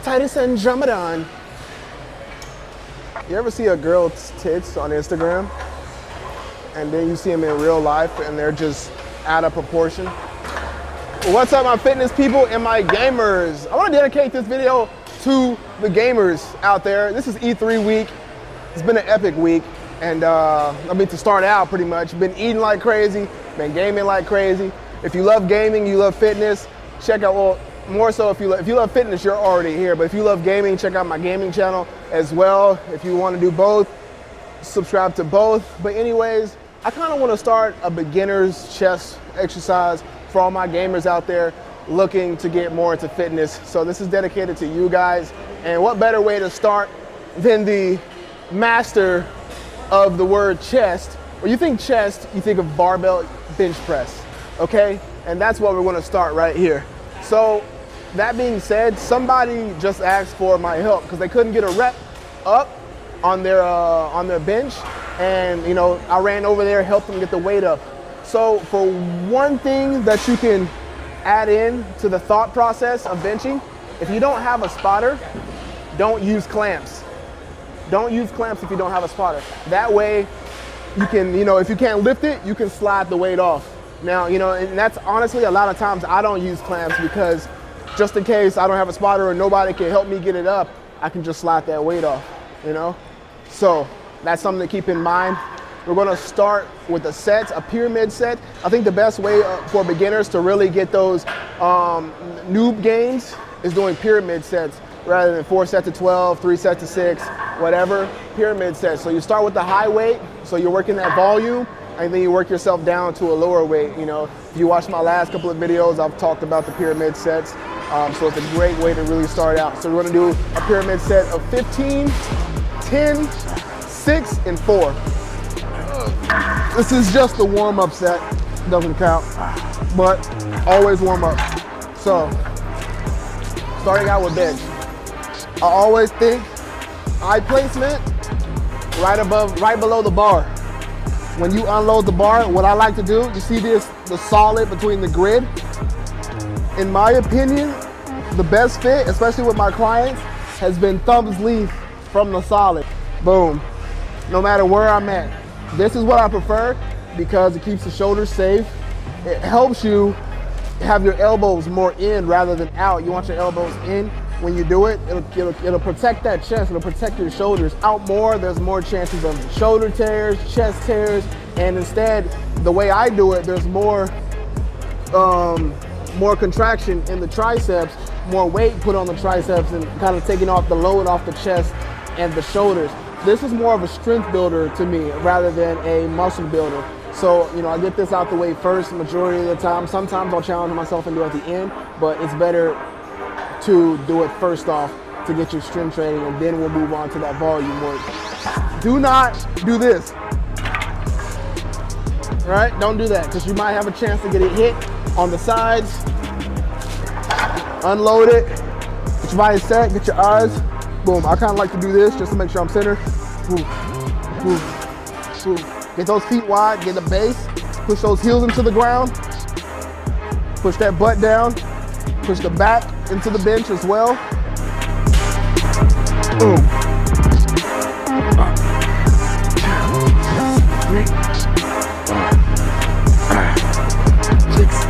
Titus and Ramadan. You ever see a girl's tits on Instagram and then you see them in real life and they're just out of proportion? Well, what's up, my fitness people and my gamers? I want to dedicate this video to the gamers out there. This is E3 week. It's been an epic week. And to start out pretty much, been eating like crazy, been gaming like crazy. If you love gaming, you love fitness, check out, well, more so if you love fitness, you're already here. But if you love gaming, check out my gaming channel as well. If you want to do both, subscribe to both. But anyways, I kind of want to start a beginner's chest exercise for all my gamers out there looking to get more into fitness. So this is dedicated to you guys. And what better way to start than the master of the word chest? When you think chest, you think of barbell bench press, okay? And that's what we're going to start right here. So that being said, somebody just asked for my help because they couldn't get a rep up on their bench, and you know, I ran over there, helped them get the weight up. So for one thing that you can add in to the thought process of benching, if you don't have a spotter, don't use clamps. Don't use clamps if you don't have a spotter. That way you can, you know, if you can't lift it, you can slide the weight off. Now, you know, and that's honestly a lot of times I don't use clamps because just in case I don't have a spotter or nobody can help me get it up, I can just slide that weight off, you know? So that's something to keep in mind. We're gonna start with a set, a pyramid set. I think the best way for beginners to really get those noob gains is doing pyramid sets rather than 4 sets to 12, 3 sets to 6, whatever, pyramid sets. So you start with the high weight, so you're working that volume, and then you work yourself down to a lower weight. You know, if you watch my last couple of videos, I've talked about the pyramid sets. So it's a great way to really start out. So we're gonna do a pyramid set of 15, 10, 6, and 4. This is just the warm-up set, doesn't count, but always warm up. So, starting out with bench. I always think eye placement right below the bar. When you unload the bar, what I like to do, you see this, the solid between the grid? In my opinion, the best fit, especially with my clients, has been thumbs leaf from the solid. Boom. No matter where I'm at. This is what I prefer because it keeps the shoulders safe. It helps you have your elbows more in rather than out. You want your elbows in when you do it. It'll protect that chest. It'll protect your shoulders. Out more, there's more chances of shoulder tears, chest tears, and instead, the way I do it, there's more contraction in the triceps, more weight put on the triceps, and kind of taking off the load off the chest and the shoulders. This is more of a strength builder to me rather than a muscle builder. So, you know, I get this out the way first majority of the time. Sometimes I'll challenge myself and do it at the end, but it's better to do it first off to get your strength training, and then we'll move on to that volume work. Do not do this, right? Don't do that, because you might have a chance to get it hit on the sides. Unload it, get your body set, get your eyes. Boom, I kind of like to do this just to make sure I'm centered. Boom, boom, boom. Get those feet wide, get the base, push those heels into the ground, push that butt down, push the back into the bench as well. Boom. 3, 6,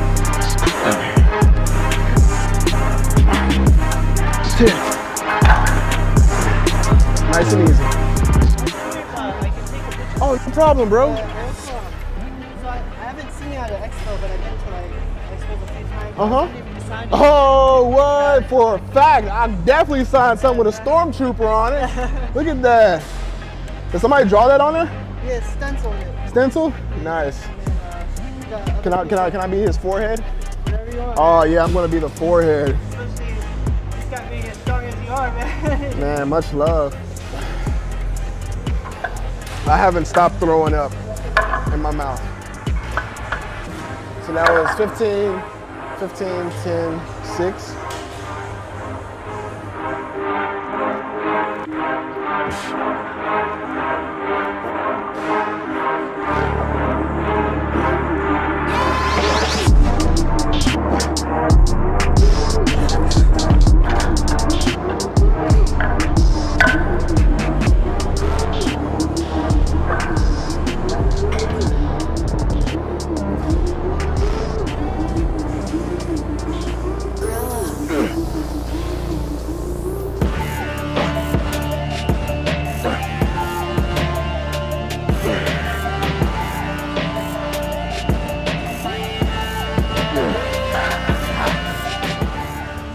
10. Nice and easy. Oh, no problem, bro. So I haven't seen you at an expo, but I've been to like expos a few times. Uh-huh. Oh, what? For a fact, I definitely signed something with a stormtrooper on it. Look at that. Did somebody draw that on there? Yeah, stencil it. Stencil? Nice. Can I be his forehead? Whatever you want. Oh yeah, I'm gonna be the forehead. Especially, you got being as strong as you are, man. Man, much love. I haven't stopped throwing up in my mouth. So that was 15, 10, 6.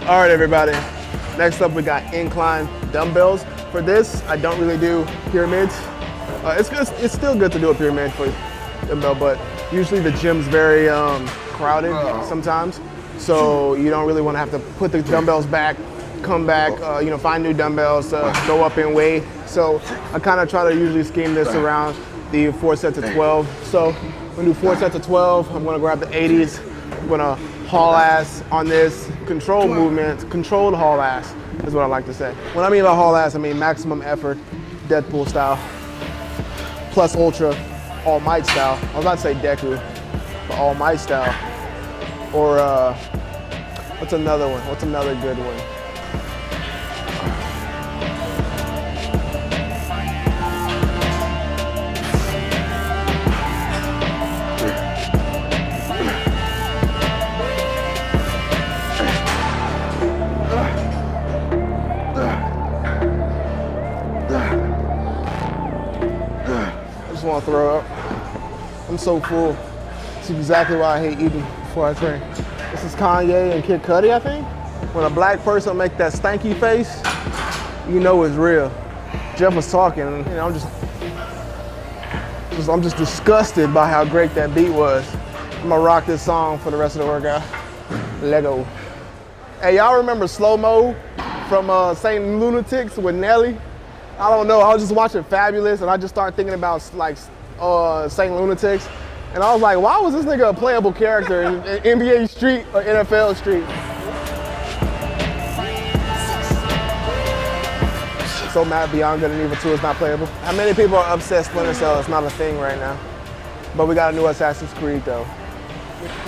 All right, everybody. Next up, we got incline dumbbells. For this, I don't really do pyramids. It's still good to do a pyramid for dumbbell, but usually the gym's very crowded sometimes. So you don't really want to have to put the dumbbells back, come back, find new dumbbells, go up in weight. So I kind of try to usually scheme this around the 4 sets of 12. So I'm gonna do 4 sets of 12. I'm gonna grab the 80s. I'm gonna haul ass on this controlled movement, controlled haul ass is what I like to say. When I mean by haul ass, I mean maximum effort, Deadpool style, plus ultra, all might style. I was about to say Deku, but all might style. Or what's another one? What's another good one? I just want to throw up. I'm so full. It's exactly why I hate eating before I train. This is Kanye and Kid Cudi, I think. When a black person make that stanky face, you know it's real. Jeff was talking, and I'm just disgusted by how great that beat was. I'm gonna rock this song for the rest of the workout. Lego. Hey, y'all remember Slow Mo from Saint Lunatics with Nelly? I don't know, I was just watching Fabulous and I just started thinking about like Saint Lunatics. And I was like, why was this nigga a playable character in NBA Street or NFL Street? So mad Bianca and Eva 2 is not playable. How many people are upset Splinter Cell is not a thing right now? But we got a new Assassin's Creed though.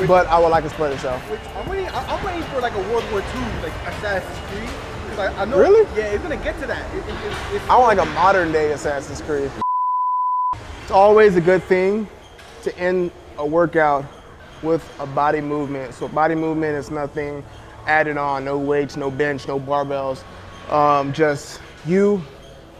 But I would like a Splinter Cell. I'm waiting for like a World War II like Assassin's Creed. I know, really? Yeah, it's gonna get to that. I want like a modern day Assassin's Creed. It's always a good thing to end a workout with a body movement. So body movement is nothing added on, no weights, no bench, no barbells, just you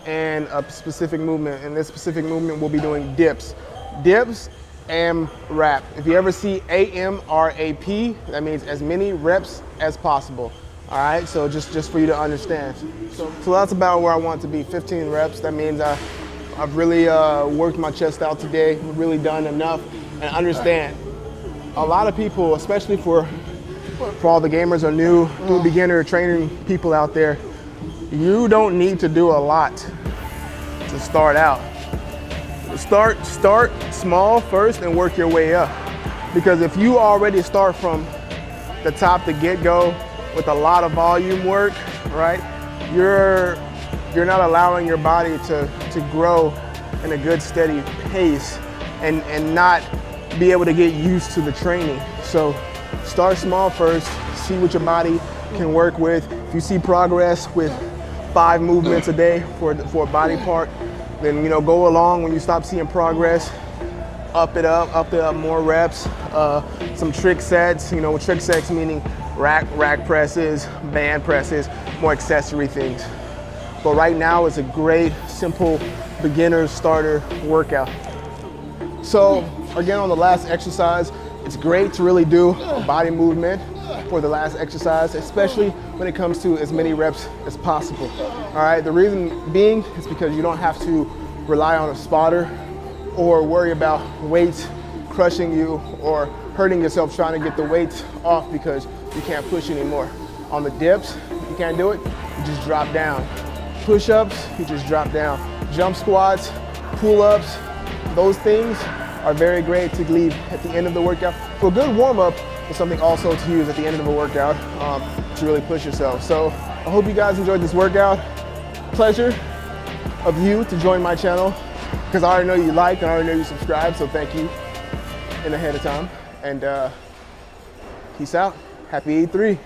and a specific movement. And this specific movement we'll be doing dips. Dips and rap. If you ever see AMRAP, that means as many reps as possible. All right, so just for you to understand. So that's about where I want to be, 15 reps. That means I've really worked my chest out today, really done enough. And understand, a lot of people, especially for all the gamers or new beginner training people out there, you don't need to do a lot to start out. Start small first and work your way up. Because if you already start from the top, the get-go, with a lot of volume work, right? You're not allowing your body to grow in a good steady pace and not be able to get used to the training. So start small first, see what your body can work with. If you see progress with 5 movements a day for a body part, then go along. When you stop seeing progress, up it up, more reps, some trick sets, trick sets meaning rack presses, band presses, more accessory things. But right now it's a great, simple beginner starter workout. So again, on the last exercise, it's great to really do a body movement for the last exercise, especially when it comes to as many reps as possible. All right, the reason being is because you don't have to rely on a spotter or worry about weights crushing you or hurting yourself trying to get the weights off because you can't push anymore. On the dips, you can't do it, you just drop down. Push-ups, you just drop down. Jump squats, pull-ups, those things are very great to leave at the end of the workout. For a good warm-up, is something also to use at the end of a workout to really push yourself. So I hope you guys enjoyed this workout. Pleasure of you to join my channel because I already know you like and I already know you subscribe, so thank you in ahead of time. And peace out. Happy E3.